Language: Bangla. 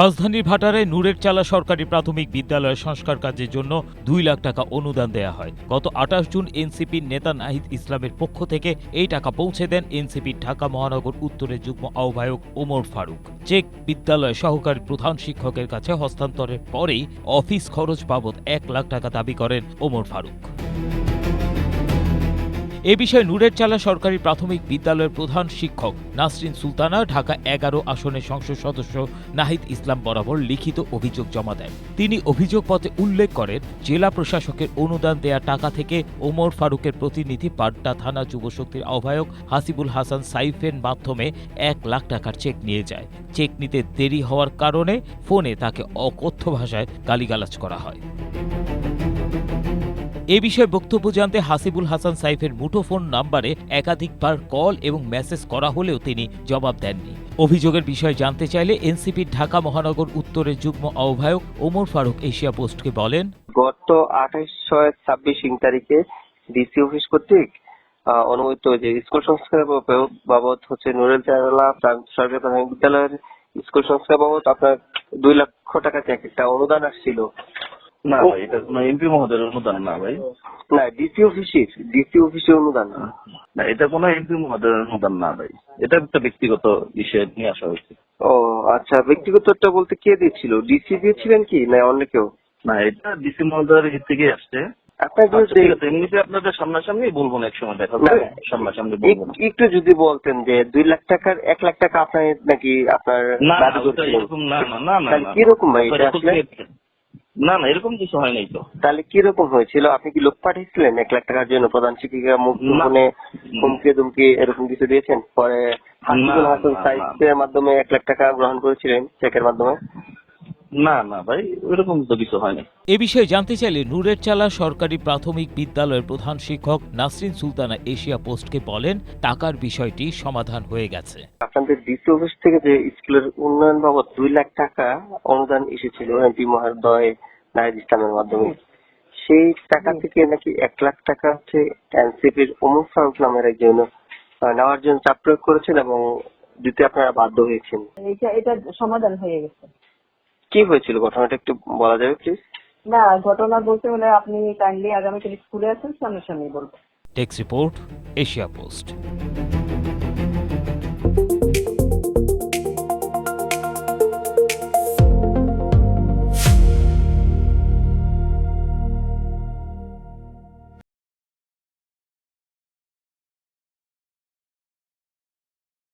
রাজধানীর ভাটারায় নূরের চালা সরকারি প্রাথমিক বিদ্যালয় সংস্কার কাজের জন্য 2 লাখ টাকা অনুদান দেয়া হয়। গত 28 জুন এনসিপির নেতা নাহিদ ইসলামের পক্ষ থেকে এই টাকা পৌঁছে দেন এনসিপির ঢাকা মহানগর উত্তরের যুগ্ম আহ্বায়ক ওমর ফারুক। চেক বিদ্যালয় সহকারী প্রধান শিক্ষকের কাছে হস্তান্তরের পরেই অফিস খরচ বাবদ 1 লাখ টাকা দাবি করেন ওমর ফারুক। এ বিষয়ে নূরের চালা সরকারি প্রাথমিক বিদ্যালয়ের প্রধান শিক্ষক নাসরিন সুলতানা ঢাকা 11 আসনের সংসদ সদস্য নাহিদ ইসলাম বরাবর লিখিত অভিযোগ জমা দেন। তিনি অভিযোগপত্রে উল্লেখ করেন, জেলা প্রশাসকের অনুদান দেয়া টাকা থেকে ওমর ফারুকের প্রতিনিধি পাড্ডা থানা যুবশক্তির আহ্বায়ক হাসিবুল হাসান সাইফের মাধ্যমে 1 লাখ টাকার চেক নিয়ে যায়। চেক নিতে দেরি হওয়ার কারণে ফোনে তাকে অকথ্য ভাষায় গালিগালাজ করা হয়। এ বিষয়ে বক্তব্য জানতে হাসিবুল হাসান সাইফের মুঠোফোন নাম্বারে একাধিকবার কল এবং মেসেজ করা হলেও তিনি জবাব দেননি। অভিযোগের বিষয়ে জানতে চাইলে এনসিপির ঢাকা মহানগর উত্তরের যুগ্ম আহ্বায়ক ওমর ফারুক এশিয়া পোস্টকে বলেন, গত 28/26 তারিখে ডিসি অফিস কর্তৃক অনুমোদিত যে স্কুল সংস্কার বাবদ নূরের চালা সরকারি প্রাথমিক বিদ্যালয়ের স্কুল সংস্কার বাবদ আপনার 2 লক্ষ টাকা চেক একটা অনুদান আসছিল। না ভাই, এটা কোনো এমপি মহোদয়ের অনুদান না ভাই। না, ডিসি অফিসের অনুদান না, এটা কোনো এমপি মহোদয়ের অনুদান না ভাই। এটা একটা ব্যক্তিগত বিষয় নিয়ে আসা হয়েছে। ও আচ্ছা, ব্যক্তিগতটা বলতে কে দিয়েছিল? ডিসি দিয়েছিলেন কি না অন্য কেউ? না, এটা ডিসি মহোদয়ের থেকে আসছে। এমনিতে আপনাদের সামনাসামনি বলবো না, এক সময় দেখা যাবে সামনাসামনি বলবো না। একটু যদি বলতেন যে 2 লাখ টাকার 1 লাখ টাকা আপনার নাকি আপনার দাবি করছিলেন? কিরকম ভাই এটা আসলে? না না, এরকম কিছু হয় নাই তো। তাহলে কিরকম হয়েছিল? আপনি কি লোক পাঠিয়েছিলেন 1 লাখ টাকার জন্য? প্রধান শিক্ষিকা মুখ ফোনে হুমকি দুমকি এরকম কিছু দিয়েছেন? পরে হাসিবুল হাসান সাইফের মাধ্যমে 1 লাখ টাকা গ্রহণ করেছিলেন চেকের মাধ্যমে? না না ভাই, ওইরকম তো কিছু হয়নি। এ বিষয়ে জানতে চাইলে নূরের চালা সরকারি প্রাথমিক বিদ্যালয়ের প্রধান শিক্ষক নাসরিন সুলতানা এশিয়া পোস্টকে বলেন, টাকার বিষয়টি সমাধান হয়ে গেছে। আপনাদের ডিসি অফিস থেকে যে স্কুলের উন্নয়ন বাবদ 2 লাখ টাকা অনুদান এসেছিল এমপি মহোদয় নাহিদ ইসলামের মাধ্যমে, সেই টাকা থেকে নাকি 1 লাখ টাকা এনসিপির ওমর ফারুক নামের একজন নেওয়ার জন্য চাপ প্রয়োগ করেছেন এবং দিতে আপনারা বাধ্য হয়েছেন। এটা সমাধান হয়ে গেছে। কি হয়েছিল ঘটনাটা একটু বলা যাবে প্লিজ? না, ঘটনা বলতে হলে আপনি কাইন্ডলি আগামীকাল স্কুলে আসেন, সামনাসামনি বলবো। টেক্স রিপোর্ট, এশিয়া পোস্ট।